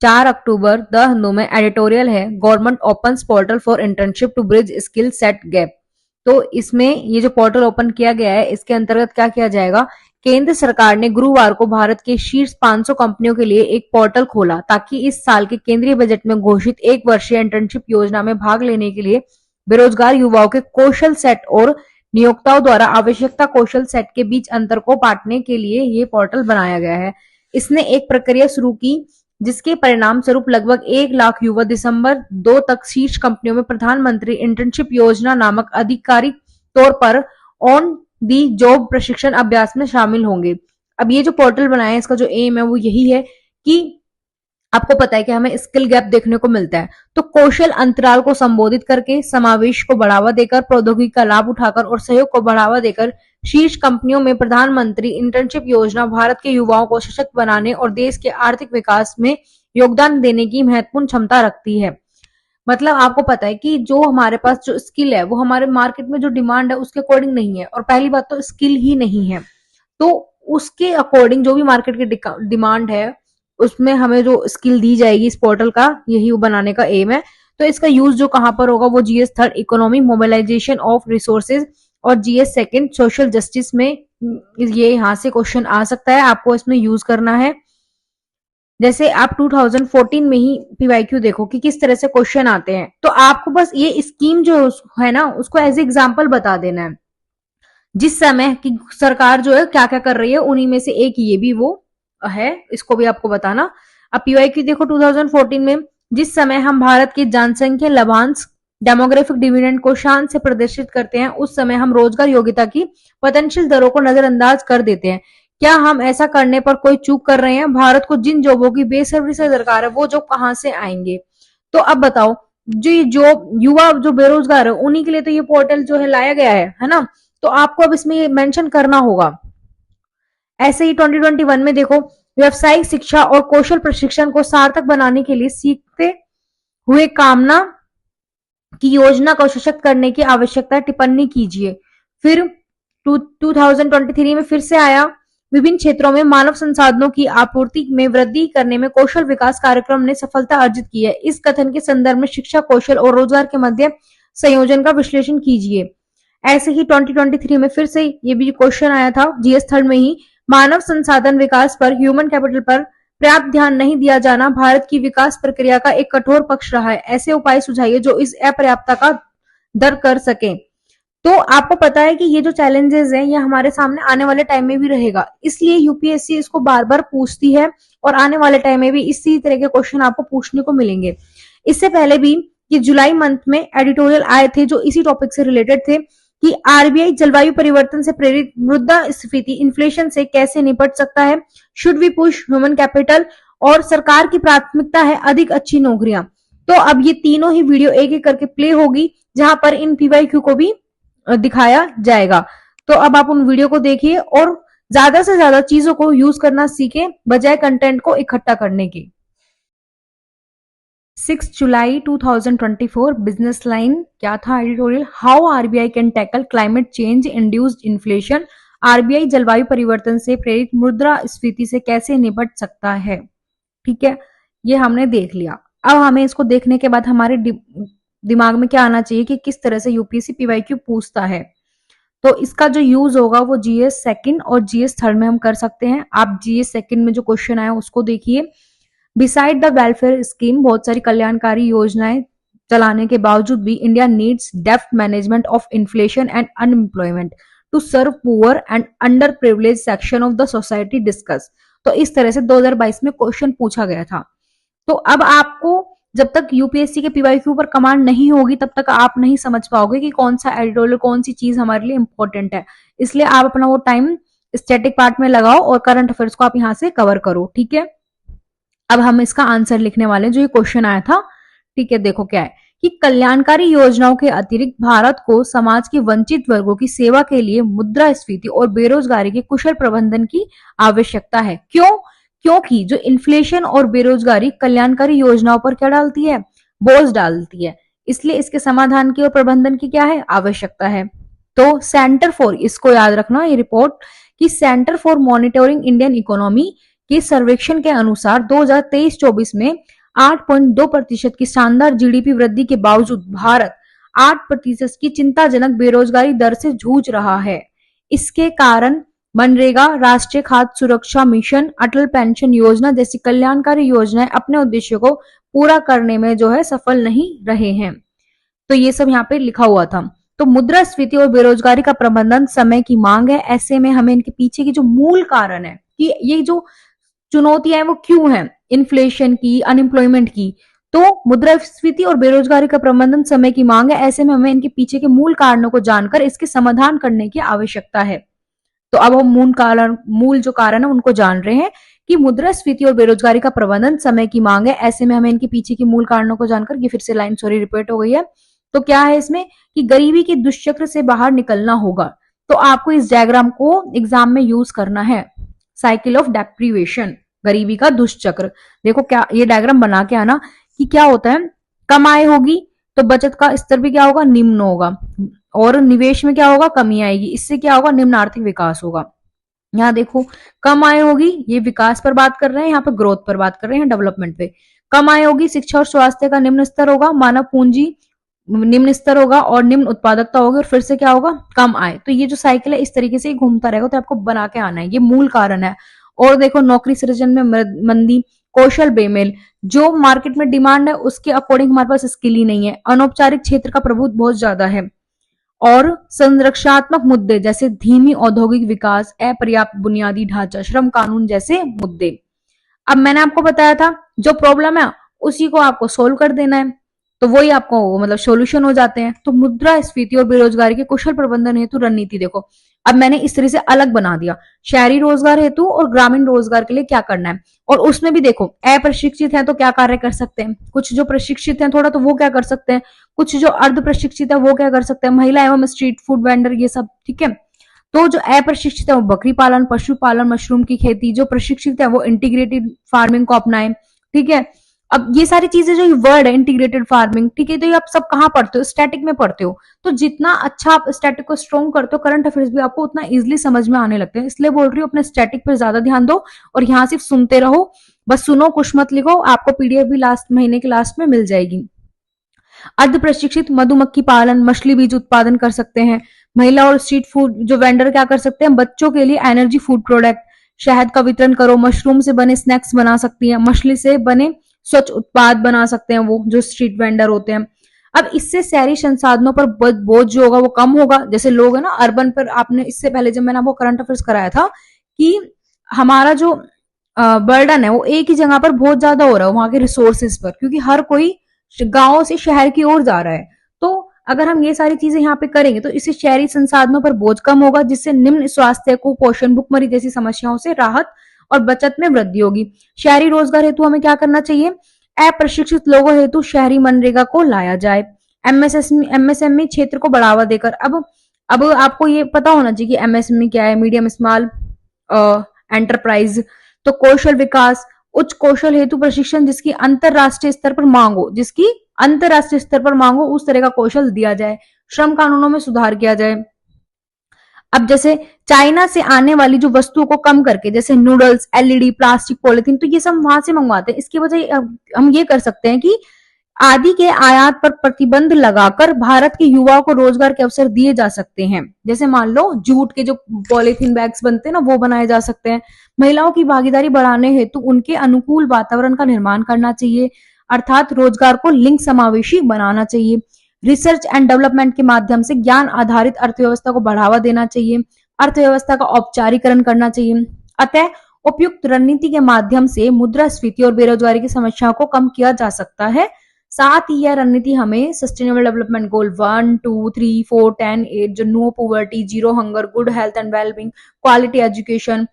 4 अक्टूबर the Hindu में editorial है, government opens portal for internship to bridge skill set gap. तो इसमें ये जो पोर्टल ओपन किया गया है, इसके अंतर्गत क्या किया जाएगा, केंद्र सरकार ने गुरुवार को भारत के शीर्ष 500 कंपनियों के लिए एक पोर्टल खोला ताकि इस साल के केंद्रीय बजट में घोषित एक वर्षीय इंटर्नशिप योजना में भाग लेने के लिए बेरोजगार युवाओं के कौशल सेट और नियोक्ताओं द्वारा आवश्यकता कौशल सेट के बीच अंतर को पाटने के लिए ये पोर्टल बनाया गया है। इसने एक प्रक्रिया शुरू की जिसके परिणाम स्वरूप लगभग 1 लाख युवा दिसंबर 2 तक शीर्ष कंपनियों में प्रधानमंत्री इंटर्नशिप योजना नामक आधिकारिक तौर पर ऑन दी जॉब प्रशिक्षण अभ्यास में शामिल होंगे। अब ये जो पोर्टल बनाया है, इसका जो एम है वो यही है कि आपको पता है कि हमें स्किल गैप देखने को मिलता है, तो कौशल अंतराल को संबोधित करके, समावेश को बढ़ावा देकर, प्रौद्योगिकी का लाभ उठाकर और सहयोग को बढ़ावा देकर शीर्ष कंपनियों में प्रधानमंत्री इंटर्नशिप योजना भारत के युवाओं को सशक्त बनाने और देश के आर्थिक विकास में योगदान देने की महत्वपूर्ण क्षमता रखती है। मतलब आपको पता है कि जो हमारे पास जो स्किल है वो हमारे मार्केट में जो डिमांड है उसके अकॉर्डिंग नहीं है, और पहली बात तो स्किल ही नहीं है, तो उसके अकॉर्डिंग जो भी मार्केट की डिमांड है उसमें हमें जो स्किल दी जाएगी इस पोर्टल का, यही वो बनाने का एम है। तो इसका यूज जो कहां पर होगा, वो GS third economy mobilization of resources और जीएस सेकंड सोशल जस्टिस में ये यहाँ से क्वेश्चन आ सकता है, आपको इसमें यूज करना है। जैसे आप 2014 में ही पीवाईक्यू देखो कि किस तरह से क्वेश्चन आते हैं, तो आपको बस ये स्कीम जो है ना उसको एज एग्जाम्पल बता देना है, जिस समय की सरकार जो है क्या क्या कर रही है, उन्हीं में से एक ये भी वो है, इसको भी आपको बताना। अब पीवाईक्यू देखो 2014 में, जिस समय हम भारत की जनसंख्या लाभांश डेमोग्राफिक डिविडेंड को शान से प्रदर्शित करते हैं, उस समय हम रोजगार योग्यता की पतनशील दरों को नजरअंदाज कर देते हैं। क्या हम ऐसा करने पर कोई चूक कर रहे हैं? भारत को जिन जॉबों की बेसब्री से दरकार है वो जॉब कहां से आएंगे? तो अब बताओ, जो युवा जो बेरोजगार है उन्हीं के लिए तो ये पोर्टल जो है लाया गया है ना, तो आपको अब इसमें मेंशन करना होगा। ऐसे ही 2021 में देखो, व्यवसायिक शिक्षा और कौशल प्रशिक्षण को सार्थक बनाने के लिए सीखते हुए कामना की योजना को सशक्त करने की आवश्यकता टिप्पणी कीजिए। फिर 2023 में फिर से आया, विभिन्न क्षेत्रों में मानव संसाधनों की आपूर्ति में वृद्धि करने में कौशल विकास कार्यक्रम ने सफलता अर्जित की है। इस कथन के संदर्भ में शिक्षा, कौशल और रोजगार के मध्य संयोजन का विश्लेषण कीजिए। ऐसे ही 2023 में फिर से ये भी क्वेश्चन आया था जीएस थर्ड में ही, मानव संसाधन विकास पर, ह्यूमन कैपिटल पर पर्याप्त ध्यान नहीं दिया जाना भारत की विकास प्रक्रिया का एक कठोर पक्ष रहा है। ऐसे उपाय सुझाइए जो इस अपर्याप्तता का दर कर सके। तो आपको पता है कि ये जो चैलेंजेस हैं ये हमारे सामने आने वाले टाइम में भी रहेगा, इसलिए यूपीएससी इसको बार बार पूछती है और आने वाले टाइम में भी इसी तरह के क्वेश्चन आपको पूछने को मिलेंगे। इससे पहले भी कि जुलाई मंथ में एडिटोरियल आए थे जो इसी टॉपिक से रिलेटेड थे कि आरबीआई जलवायु परिवर्तन से प्रेरित मुद्रास्फीति इन्फ्लेशन से कैसे निपट सकता है, should we push human capital, और सरकार की प्राथमिकता है अधिक अच्छी नौकरियां। तो अब ये तीनों ही वीडियो एक एक करके प्ले होगी जहां पर इन पीवाईक्यू को भी दिखाया जाएगा। तो अब आप उन वीडियो को देखिए और ज्यादा से ज्यादा चीजों को यूज करना सीखें बजाय कंटेंट को इकट्ठा करने के। 6 जुलाई 2024 बिजनेस लाइन क्या था editorial, how RBI can tackle climate change induced inflation, RBI जलवायु परिवर्तन से प्रेरित मुद्रास्फीति से कैसे निपट सकता है। ठीक है, ये हमने देख लिया। अब हमें इसको देखने के बाद हमारे दिमाग में क्या आना चाहिए कि किस तरह से यूपीएससी पीवाईक्यू पूछता है। तो इसका जो यूज होगा वो जीएस सेकंड और जीएस थर्ड में हम कर सकते हैं। आप जीएस सेकंड में जो क्वेश्चन आया उसको देखिए। बिसाइड द वेलफेयर स्कीम, बहुत सारी कल्याणकारी योजनाएं चलाने के बावजूद भी India needs depth management of inflation and unemployment to serve poor and under privilege section of the society discuss. तो इस तरह से 2022 में क्वेश्चन पूछा गया था। तो अब आपको जब तक यूपीएससी के पीवाईक्यू पर कमांड नहीं होगी तब तक आप नहीं समझ पाओगे कि कौन सा एडिटोरियल, कौन सी चीज हमारे लिए इंपॉर्टेंट है। इसलिए आप अपना वो टाइम स्टैटिक पार्ट में लगाओ और करंट अफेयर्स को आप यहाँ से कवर करो। ठीक है, अब हम इसका आंसर लिखने वाले हैं जो ये क्वेश्चन आया था। ठीक है, देखो क्या है कि कल्याणकारी योजनाओं के अतिरिक्त भारत को समाज के वंचित वर्गों की सेवा के लिए मुद्रास्फीति और बेरोजगारी के कुशल प्रबंधन की आवश्यकता है। क्यों? क्योंकि जो इन्फ्लेशन और बेरोजगारी कल्याणकारी योजनाओं पर क्या डालती है, बोझ डालती है, इसलिए इसके समाधान की और प्रबंधन की क्या है, आवश्यकता है। तो सेंटर फॉर, इसको याद रखना ये रिपोर्ट, कि centre for monitoring Indian economy के सर्वेक्षण के अनुसार 2023-24 में 8.2% की शानदार जीडीपी वृद्धि के बावजूद भारत 8% की चिंताजनक बेरोजगारी दर से जूझ रहा है। इसके कारण मनरेगा, राष्ट्रीय खाद्य सुरक्षा मिशन, अटल पेंशन योजना जैसी कल्याणकारी योजनाएं अपने उद्देश्य को पूरा करने में जो है सफल नहीं रहे हैं। तो ये सब यहाँ पे लिखा हुआ था। तो मुद्रास्फीति और बेरोजगारी का प्रबंधन समय की मांग है। ऐसे में हमें इनके पीछे की जो मूल कारण है कि ये जो चुनौतियां हैं वो क्यों हैं, इन्फ्लेशन की, अनएम्प्लॉयमेंट की, तो मुद्रास्फीति और बेरोजगारी का प्रबंधन समय की मांग है। ऐसे में हमें इनके पीछे के मूल कारणों को जानकर इसके समाधान करने की आवश्यकता है। तो अब हम मूल जो कारण है उनको जान रहे हैं कि मुद्रास्फीति और बेरोजगारी का प्रबंधन समय की मांग है। ऐसे में हमें इनके पीछे की मूल कारणों को जानकर, ये फिर से लाइन सॉरी रिपीट हो गई है। तो क्या है इसमें कि गरीबी के दुष्चक्र से बाहर निकलना होगा। तो आपको इस डायग्राम को एग्जाम में यूज करना है, साइकिल ऑफ डेप्रीवेशन, गरीबी का दुष्चक्र। देखो क्या ये डायग्राम बना के आना कि क्या होता है, कम आय होगी तो बचत का स्तर भी क्या होगा, निम्न होगा, और निवेश में क्या होगा, कमी आएगी। इससे क्या होगा, निम्न आर्थिक विकास होगा। यहाँ देखो कम आय होगी, ये विकास पर बात कर रहे हैं, यहाँ पे ग्रोथ पर बात कर रहे हैं, डेवलपमेंट पे। कम आय होगी, शिक्षा और स्वास्थ्य का निम्न स्तर होगा, मानव पूंजी निम्न स्तर होगा और निम्न उत्पादकता होगी, और फिर से क्या होगा, कम आय। तो ये जो साइकिल है इस तरीके से घूमता रहेगा। तो आपको बना के आना है, ये मूल कारण है। और देखो नौकरी सृजन में मंदी, कौशल बेमेल, जो मार्केट में डिमांड है उसके अकॉर्डिंग हमारे पास स्किल ही नहीं है, अनौपचारिक क्षेत्र का प्रभुत्व बहुत ज्यादा है, और संरक्षणात्मक मुद्दे जैसे धीमी औद्योगिक विकास, अपर्याप्त बुनियादी ढांचा, श्रम कानून जैसे मुद्दे। अब मैंने आपको बताया था जो प्रॉब्लम है उसी को आपको सोल्व कर देना है, तो वही आपको मतलब सॉल्यूशन हो जाते हैं। तो मुद्रास्फीति और बेरोजगारी के कुशल प्रबंधन हेतु रणनीति देखो, अब मैंने इस तरह से अलग बना दिया, शहरी रोजगार हेतु और ग्रामीण रोजगार के लिए क्या करना है। और उसमें भी देखो अप्रशिक्षित है तो क्या कार्य कर सकते हैं, कुछ जो प्रशिक्षित हैं थोड़ा तो वो क्या कर सकते हैं, कुछ जो अर्ध प्रशिक्षित है वो क्या कर सकते हैं, महिला एवं स्ट्रीट फूड वेंडर, ये सब ठीक है। तो जो अप्रशिक्षित है वो बकरी पालन, पशु पालन, मशरूम की खेती, जो प्रशिक्षित है वो इंटीग्रेटेड फार्मिंग को अपनाएं, ठीक है। अब ये सारी चीजें जो वर्ड है इंटीग्रेटेड फार्मिंग, ठीक है, तो ये आप सब कहाँ पढ़ते हो, स्टैटिक में पढ़ते हो। तो जितना अच्छा आप स्टैटिक को स्ट्रॉन्ग करते हो, करंट अफेयर्स भी आपको उतना इजिली समझ में आने लगते हैं। इसलिए बोल रही हूँ अपने स्टैटिक पर ज्यादा ध्यान दो, और यहाँ सिर्फ सुनते रहो, बस सुनो, कुछ मत लिखो। आपको पीडीएफ भी लास्ट महीने के लास्ट में मिल जाएगी। अर्ध प्रशिक्षित मधुमक्खी पालन, मछली बीज उत्पादन कर सकते हैं। महिला और स्ट्रीट फूड जो वेंडर क्या कर सकते हैं, बच्चों के लिए एनर्जी फूड प्रोडक्ट, शहद का वितरण करो, मशरूम से बने स्नैक्स बना सकती हैं, मछली से बने स्वच्छ उत्पाद बना सकते हैं वो जो स्ट्रीट वेंडर होते हैं। अब इससे शहरी संसाधनों पर बोझ जो होगा वो कम होगा। जैसे लोग है ना अर्बन पर, आपने इससे पहले जब मैंने आपको करंट अफेयर्स कराया था कि हमारा जो बर्डन है वो एक ही जगह पर बहुत ज्यादा हो रहा है, वहां के रिसोर्सेज पर, क्योंकि हर कोई गांव से शहर की ओर जा रहा है। तो अगर हम ये सारी चीजें यहाँ पे करेंगे तो इससे शहरी संसाधनों पर बोझ कम होगा, जिससे निम्न स्वास्थ्य, कुपोषण, भुखमरी जैसी समस्याओं से राहत और बचत में वृद्धि होगी। शहरी रोजगार हेतु हमें क्या करना चाहिए, अप्रशिक्षित लोगों हेतु शहरी मनरेगा को लाया जाए, एमएसएमई क्षेत्र को बढ़ावा देकर। अब आपको ये पता होना चाहिए कि एमएसएमई क्या है, मीडियम स्मॉल एंटरप्राइज। तो कौशल विकास, उच्च कौशल हेतु प्रशिक्षण जिसकी अंतरराष्ट्रीय स्तर पर मांग हो, जिसकी अंतरराष्ट्रीय स्तर पर मांग हो उस तरह का कौशल दिया जाए। श्रम कानूनों में सुधार किया जाए। अब जैसे चाइना से आने वाली जो वस्तुओं को कम करके, जैसे नूडल्स, एलईडी, प्लास्टिक, पॉलिथीन, तो ये सब वहां से मंगवाते हैं। इसकी वजह हम ये कर सकते हैं कि आदि के आयात पर प्रतिबंध लगाकर भारत के युवाओं को रोजगार के अवसर दिए जा सकते हैं। जैसे मान लो जूट के जो पॉलिथीन बैग्स बनते हैं ना, वो बनाए जा सकते हैं। महिलाओं की भागीदारी बढ़ाने हेतु उनके अनुकूल वातावरण का निर्माण करना चाहिए, अर्थात रोजगार को लिंग समावेशी बनाना चाहिए। रिसर्च एंड डेवलपमेंट के माध्यम से ज्ञान आधारित अर्थव्यवस्था को बढ़ावा देना चाहिए, अर्थव्यवस्था का औपचारीकरण करना चाहिए। अतः उपयुक्त रणनीति के माध्यम से मुद्रास्फीति और बेरोजगारी की समस्याओं को कम किया जा सकता है। साथ ही यह रणनीति हमें सस्टेनेबल डेवलपमेंट गोल 1, 2, 3, 4, 10, 8 जो no poverty, zero hunger, good health and wellbeing, quality education,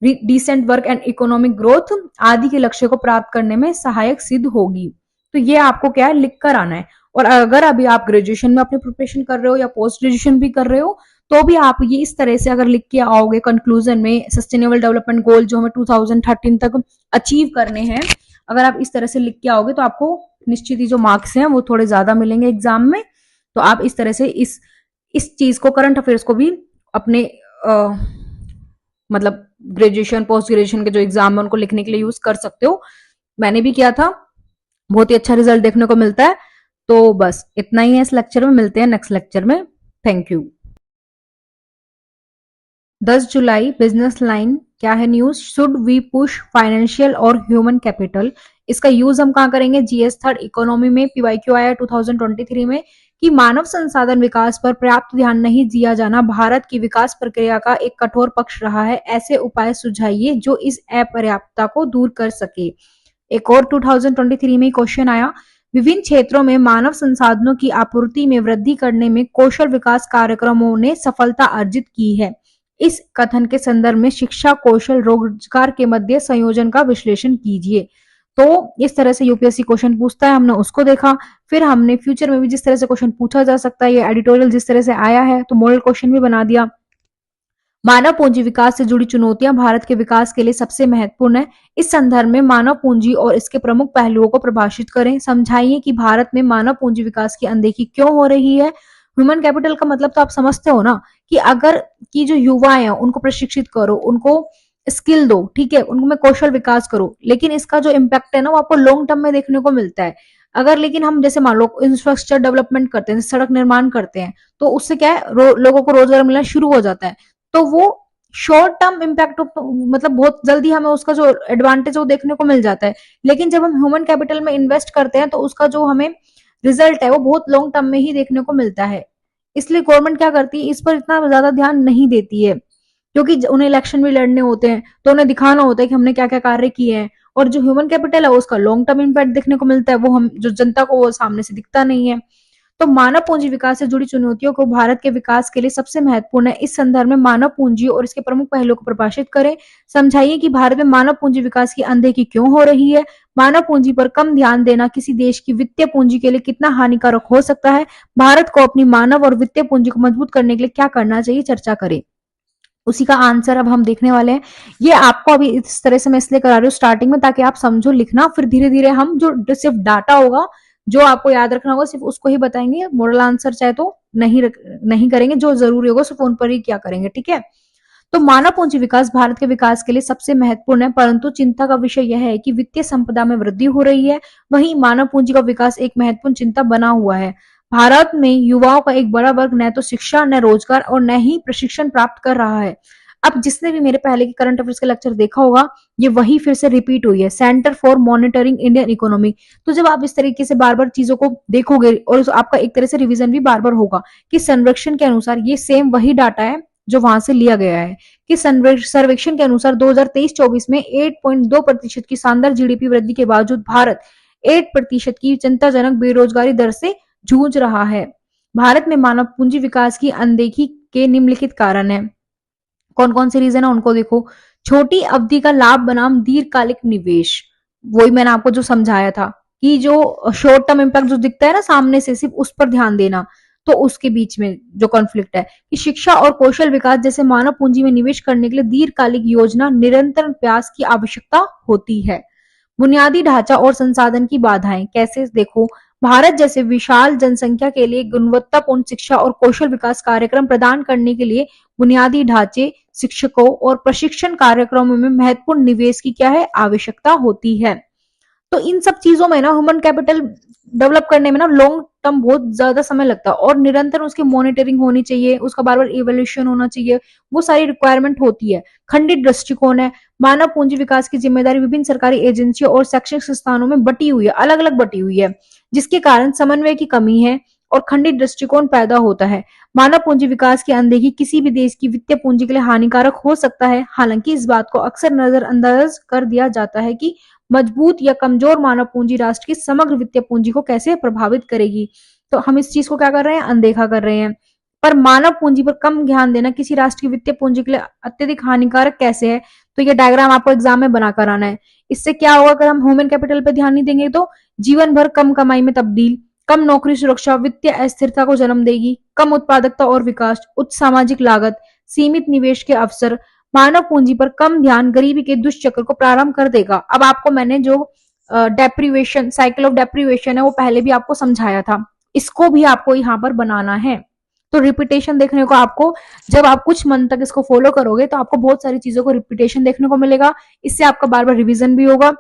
decent work and economic growth आदि के लक्ष्य को प्राप्त करने में सहायक सिद्ध होगी। तो ये आपको क्या है, लिख कर आना है। और अगर अभी आप ग्रेजुएशन में अपनी प्रिपरेशन कर रहे हो या पोस्ट ग्रेजुएशन भी कर रहे हो, तो भी आप ये इस तरह से अगर लिख के आओगे कंक्लूजन में, सस्टेनेबल डेवलपमेंट गोल जो हमें 2013 तक अचीव करने हैं, अगर आप इस तरह से लिख के आओगे तो आपको निश्चित ही जो मार्क्स हैं वो थोड़े ज्यादा मिलेंगे एग्जाम में। तो आप इस तरह से इस चीज को, करंट अफेयर्स को भी अपने मतलब ग्रेजुएशन पोस्ट ग्रेजुएशन के जो एग्जाम है उनको लिखने के लिए यूज कर सकते हो। मैंने भी किया था, बहुत ही अच्छा रिजल्ट देखने को मिलता है। तो बस इतना ही है इस लेक्चर में, मिलते हैं नेक्स्ट लेक्चर में। Thank you. 10 जुलाई बिजनेस लाइन क्या है news, should we push financial और ह्यूमन कैपिटल। इसका यूज हम कहाँ करेंगे, जीएस थर्ड इकोनॉमी में पीवाईक्यू आया 2023 में कि मानव संसाधन विकास पर पर्याप्त ध्यान नहीं दिया जाना भारत की विकास प्रक्रिया का एक कठोर पक्ष रहा है, ऐसे उपाय सुझाइए जो इस अपर्याप्तता को दूर कर सके। एक और 2023 में क्वेश्चन आया, विभिन्न क्षेत्रों में मानव संसाधनों की आपूर्ति में वृद्धि करने में कौशल विकास कार्यक्रमों ने सफलता अर्जित की है। इस कथन के संदर्भ में शिक्षा कौशल रोजगार के मध्य संयोजन का विश्लेषण कीजिए। तो इस तरह से यूपीएससी क्वेश्चन पूछता है, हमने उसको देखा। फिर हमने फ्यूचर में भी जिस तरह से क्वेश्चन पूछा जा सकता है, ये एडिटोरियल जिस तरह से आया है तो मॉडल क्वेश्चन भी बना दिया। मानव पूंजी विकास से जुड़ी चुनौतियां भारत के विकास के लिए सबसे महत्वपूर्ण है। इस संदर्भ में मानव पूंजी और इसके प्रमुख पहलुओं को परिभाषित करें। समझाइए कि भारत में मानव पूंजी विकास की अनदेखी क्यों हो रही है। ह्यूमन कैपिटल का मतलब तो आप समझते हो ना, कि अगर की जो युवा है उनको प्रशिक्षित करो, उनको स्किल दो, ठीक है, उनमें कौशल विकास करो, लेकिन इसका जो इम्पैक्ट है ना वो आपको लॉन्ग टर्म में देखने को मिलता है। अगर लेकिन हम जैसे मान लो इंफ्रास्ट्रक्चर डेवलपमेंट करते हैं, सड़क निर्माण करते हैं, तो उससे क्या है, लोगों को रोजगार मिलना शुरू हो जाता है। तो वो शॉर्ट टर्म इम्पैक्ट मतलब बहुत जल्दी हमें उसका जो एडवांटेज है वो देखने को मिल जाता है। लेकिन जब हम ह्यूमन कैपिटल में इन्वेस्ट करते हैं तो उसका जो हमें रिजल्ट है वो बहुत लॉन्ग टर्म में ही देखने को मिलता है। इसलिए गवर्नमेंट क्या करती है, इस पर इतना ज्यादा ध्यान नहीं देती है, क्योंकि उन्हें इलेक्शन भी लड़ने होते हैं तो उन्हें दिखाना होता है कि हमने क्या क्या कार्य किए हैं। और जो ह्यूमन कैपिटल है उसका लॉन्ग टर्म इम्पैक्ट देखने को मिलता है, वो हम जो जनता को वो सामने से दिखता नहीं है। तो मानव पूंजी विकास से जुड़ी चुनौतियों को भारत के विकास के लिए सबसे महत्वपूर्ण है। इस संदर्भ में मानव पूंजी और इसके प्रमुख पहलुओं को प्रकाशित करें। समझाइए कि भारत में मानव पूंजी विकास की अनदेखी क्यों हो रही है। मानव पूंजी पर कम ध्यान देना किसी देश की वित्तीय पूंजी के लिए कितना हानिकारक हो सकता है। भारत को अपनी मानव और वित्तीय पूंजी को मजबूत करने के लिए क्या करना चाहिए, चर्चा करें। उसी का आंसर अब हम देखने वाले हैं। ये आपको अभी इस तरह से मैं इसलिए करा रही हूँ स्टार्टिंग में, ताकि आप समझो लिखना, फिर धीरे धीरे हम जो सिर्फ डाटा होगा जो आपको याद रखना होगा सिर्फ उसको ही बताएंगे। मॉडल आंसर चाहे तो नहीं करेंगे, जो जरूरी होगा सिर्फ उन पर ही क्या करेंगे, ठीक है। तो मानव पूंजी विकास भारत के विकास के लिए सबसे महत्वपूर्ण है, परंतु चिंता का विषय यह है कि वित्तीय संपदा में वृद्धि हो रही है, वहीं मानव पूंजी का विकास एक महत्वपूर्ण चिंता बना हुआ है। भारत में युवाओं का एक बड़ा वर्ग न तो शिक्षा, न रोजगार और न ही प्रशिक्षण प्राप्त कर रहा है। अब जिसने भी मेरे पहले के करंट अफेयर्स का लेक्चर देखा होगा, ये वही फिर से रिपीट हुई है, centre for monitoring Indian economy. तो जब आप इस तरीके से बार बार चीजों को देखोगे और आपका एक तरह से रिवीजन भी बार बार होगा कि सर्वेक्षण के अनुसार ये सेम वही डाटा है जो वहां से लिया गया है, कि सर्वेक्षण के अनुसार 2023-24 में 8.2% की शानदार जीडीपी वृद्धि के बावजूद भारत 8% की चिंताजनक बेरोजगारी दर से जूझ रहा है। भारत में मानव पूंजी विकास की अनदेखी के निम्नलिखित कारण है। कौन कौन से रीजन है उनको देखो। छोटी अवधि का लाभ बनाम दीर्घकालिक निवेश, वही मैंने आपको जो समझाया था कि जो शॉर्ट टर्म इम्पैक्ट जो दिखता है ना सामने से, सिर्फ उस पर ध्यान देना। तो उसके बीच में जो कॉन्फ्लिक्ट है कि शिक्षा और कौशल विकास जैसे मानव पूंजी में निवेश करने के लिए दीर्घकालिक योजना निरंतर प्रयास की आवश्यकता होती है। बुनियादी ढांचा और संसाधन की बाधाएं कैसे, देखो भारत जैसे विशाल जनसंख्या के लिए गुणवत्तापूर्ण शिक्षा और कौशल विकास कार्यक्रम प्रदान करने के लिए बुनियादी ढांचे, शिक्षकों और प्रशिक्षण कार्यक्रमों में महत्वपूर्ण निवेश की क्या है, आवश्यकता होती है। तो इन सब चीजों में ना ह्यूमन कैपिटल डेवलप करने में ना लॉन्ग टर्म बहुत ज्यादा समय लगता है, और निरंतर उसकी मॉनिटरिंग होनी चाहिए, उसका बार बार इवोल्यूशन होना चाहिए, वो सारी रिक्वायरमेंट होती है। खंडित दृष्टिकोण है। मानव पूंजी विकास की जिम्मेदारी विभिन्न सरकारी एजेंसियों और शैक्षणिक संस्थानों में बटी हुई है, अलग अलग बटी हुई है, जिसके कारण समन्वय की कमी है और खंडित दृष्टिकोण पैदा होता है। मानव पूंजी विकास की अनदेखी किसी भी देश की वित्तीय पूंजी के लिए हानिकारक हो सकता है। हालांकि इस बात को अक्सर नजरअंदाज कर दिया जाता है कि मजबूत या कमजोर मानव पूंजी राष्ट्र की समग्र वित्तीय पूंजी को कैसे प्रभावित करेगी। तो हम इस चीज को क्या कर रहे हैं, अनदेखा कर रहे हैं। पर मानव पूंजी पर कम ध्यान देना किसी राष्ट्र की वित्तीय पूंजी के लिए अत्यधिक हानिकारक कैसे है, तो ये डायग्राम आपको एग्जाम में बनाकर आना है। इससे क्या होगा, अगर हम ह्यूमन कैपिटल पर ध्यान नहीं देंगे तो जीवन भर कम कमाई में तब्दील, कम नौकरी सुरक्षा वित्तीय अस्थिरता को जन्म देगी, कम उत्पादकता और विकास, उच्च सामाजिक लागत, सीमित निवेश के अवसर, मानव पूंजी पर कम ध्यान गरीबी के दुष्चक्र को प्रारंभ कर देगा। अब आपको मैंने जो डेप्रीवेशन, साइकिल ऑफ डेप्रीवेशन है वो पहले भी आपको समझाया था, इसको भी आपको यहाँ पर बनाना है। तो रिपीटेशन देखने को आपको, जब आप कुछ मंथ तक इसको फॉलो करोगे तो आपको बहुत सारी चीजों को रिपीटेशन देखने को मिलेगा। इससे आपका बार बार रिवीजन भी होगा।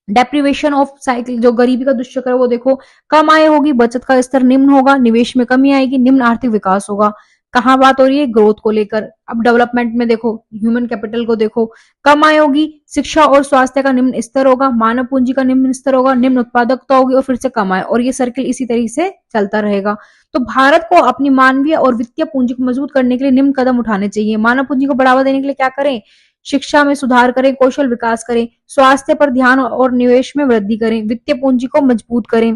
डेप्रीवेशन ऑफ साइकिल, जो गरीबी का दुष्चक्र है वो देखो, कम आय होगी, बचत का स्तर निम्न होगा, निवेश में कमी आएगी, निम्न आर्थिक विकास होगा। कहाँ बात हो रही है? ग्रोथ को लेकर। अब डेवलपमेंट में देखो, ह्यूमन कैपिटल को देखो, कम आय होगी, शिक्षा और स्वास्थ्य का निम्न स्तर होगा, मानव पूंजी का निम्न स्तर होगा, निम्न उत्पादकता होगी और फिर से कम आय, और ये सर्किल इसी तरीके से चलता रहेगा। तो भारत को अपनी मानवीय और वित्तीय पूंजी को मजबूत करने के लिए निम्न कदम उठाने चाहिए। मानव पूंजी को बढ़ावा देने के लिए क्या करें? शिक्षा में सुधार करें, कौशल विकास करें, स्वास्थ्य पर ध्यान और निवेश में वृद्धि करें, वित्तीय पूंजी को मजबूत करें।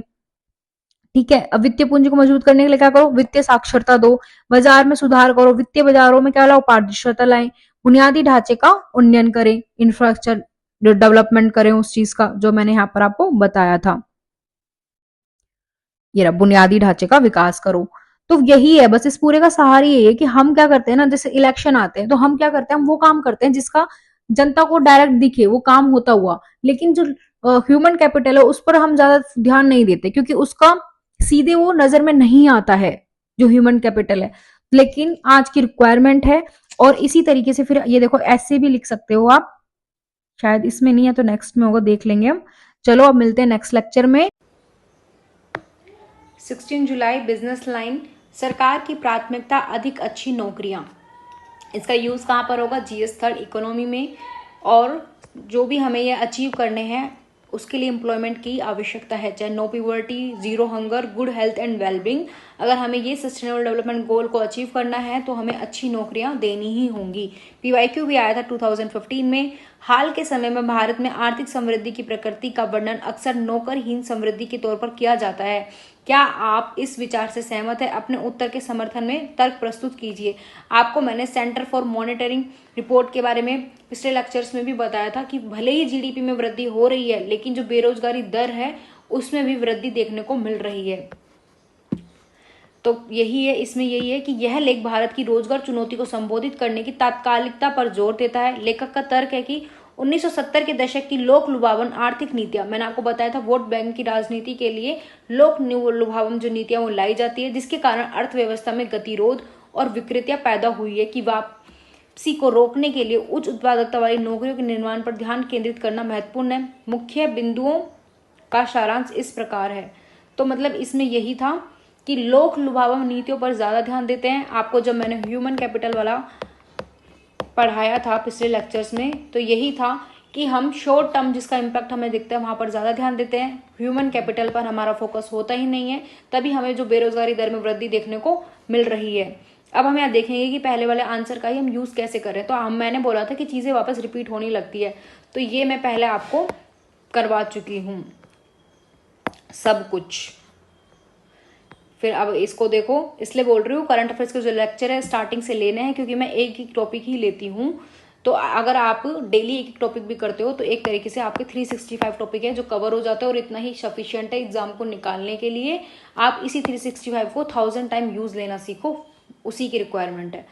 ठीक है, अब वित्तीय पूंजी को मजबूत करने के लिए क्या करो? वित्तीय साक्षरता दो, बाजार में सुधार करो, वित्तीय बाजारों में क्या लाओ? पारदर्शिता लाएं, बुनियादी ढांचे का उन्नयन करें, इंफ्रास्ट्रक्चर डेवलपमेंट करें उस चीज का जो मैंने यहाँ पर आपको बताया था। ये रहा, बुनियादी ढांचे का विकास करो। तो यही है, बस इस पूरे का सहारा यही है कि हम क्या करते हैं ना, जैसे इलेक्शन आते हैं तो हम क्या करते हैं, हम वो काम करते हैं जिसका जनता को डायरेक्ट दिखे वो काम होता हुआ, लेकिन जो ह्यूमन कैपिटल है उस पर हम ज्यादा ध्यान नहीं देते, क्योंकि उसका सीधे वो नजर में नहीं आता है जो ह्यूमन कैपिटल है, लेकिन आज की रिक्वायरमेंट है। और इसी तरीके से फिर ये देखो, ऐसे भी लिख सकते हो आप, शायद इसमें नहीं है तो नेक्स्ट में होगा, देख लेंगे हम। चलो अब मिलते हैं नेक्स्ट लेक्चर में। 16 जुलाई बिजनेस लाइन, सरकार की प्राथमिकता अधिक अच्छी नौकरियां। इसका यूज़ कहाँ पर होगा? जीएस थर्ड इकोनॉमी में। और जो भी हमें ये अचीव करने हैं उसके लिए एम्प्लॉयमेंट की आवश्यकता है, चाहे no poverty, zero hunger, good health and wellbeing. अगर हमें ये सस्टेनेबल डेवलपमेंट गोल को अचीव करना है तो हमें अच्छी नौकरियां देनी ही होंगी। पीवाईक्यू भी आया था 2015 में। हाल के समय में भारत में आर्थिक समृद्धि की प्रकृति का वर्णन अक्सर नौकरहीन समृद्धि के तौर पर किया जाता है। क्या आप इस विचार से सहमत है? अपने उत्तर के समर्थन में तर्क प्रस्तुत कीजिए। आपको मैंने सेंटर फॉर मॉनिटरिंग रिपोर्ट के बारे में पिछले लेक्चर्स में भी बताया था कि भले ही जीडीपी में वृद्धि हो रही है लेकिन जो बेरोजगारी दर है उसमें भी वृद्धि देखने को मिल रही है। तो यही है, इसमें यही है कि यह लेख भारत की रोजगार चुनौती को संबोधित करने की तात्कालिकता पर जोर देता है। लेखक का तर्क है कि 1970 के दशक की लोक लुभावन आर्थिक नीतियां, मैंने आपको बताया था वोट बैंक की राजनीति के लिए लोक लुभावन जो नीतियां वो लाई जाती है, जिसके कारण अर्थव्यवस्था में गतिरोध और विकृतियां पैदा हुई है कि वापसी को रोकने के लिए उच्च उत्पादकता वाली नौकरियों के निर्माण पर ध्यान केंद्रित करना महत्वपूर्ण है। मुख्य बिंदुओं का सारांश इस प्रकार है। तो मतलब इसमें यही था कि लोक लुभावन नीतियों पर ज्यादा ध्यान देते हैं। आपको जब मैंने ह्यूमन कैपिटल वाला पढ़ाया था पिछले लेक्चर्स में तो यही था कि हम शॉर्ट टर्म जिसका इम्पैक्ट हमें दिखता है वहां पर ज्यादा ध्यान देते हैं, ह्यूमन कैपिटल पर हमारा फोकस होता ही नहीं है, तभी हमें जो बेरोजगारी दर में वृद्धि देखने को मिल रही है। अब हम यहाँ देखेंगे कि पहले वाले आंसर का ही हम यूज कैसे करें। तो मैंने बोला था कि चीजें वापस रिपीट होने लगती है, तो ये मैं पहले आपको करवा चुकी हूँ सब कुछ। फिर अब इसको देखो, इसलिए बोल रही हूँ करंट अफेयर्स के जो लेक्चर है स्टार्टिंग से लेने हैं, क्योंकि मैं एक एक टॉपिक ही लेती हूँ। तो अगर आप डेली एक एक टॉपिक भी करते हो तो एक तरीके से आपके 365 टॉपिक है जो कवर हो जाता है, और इतना ही सफिशियंट है एग्जाम को निकालने के लिए। आप इसी 365 को 1000 टाइम यूज लेना सीखो, उसी की रिक्वायरमेंट है।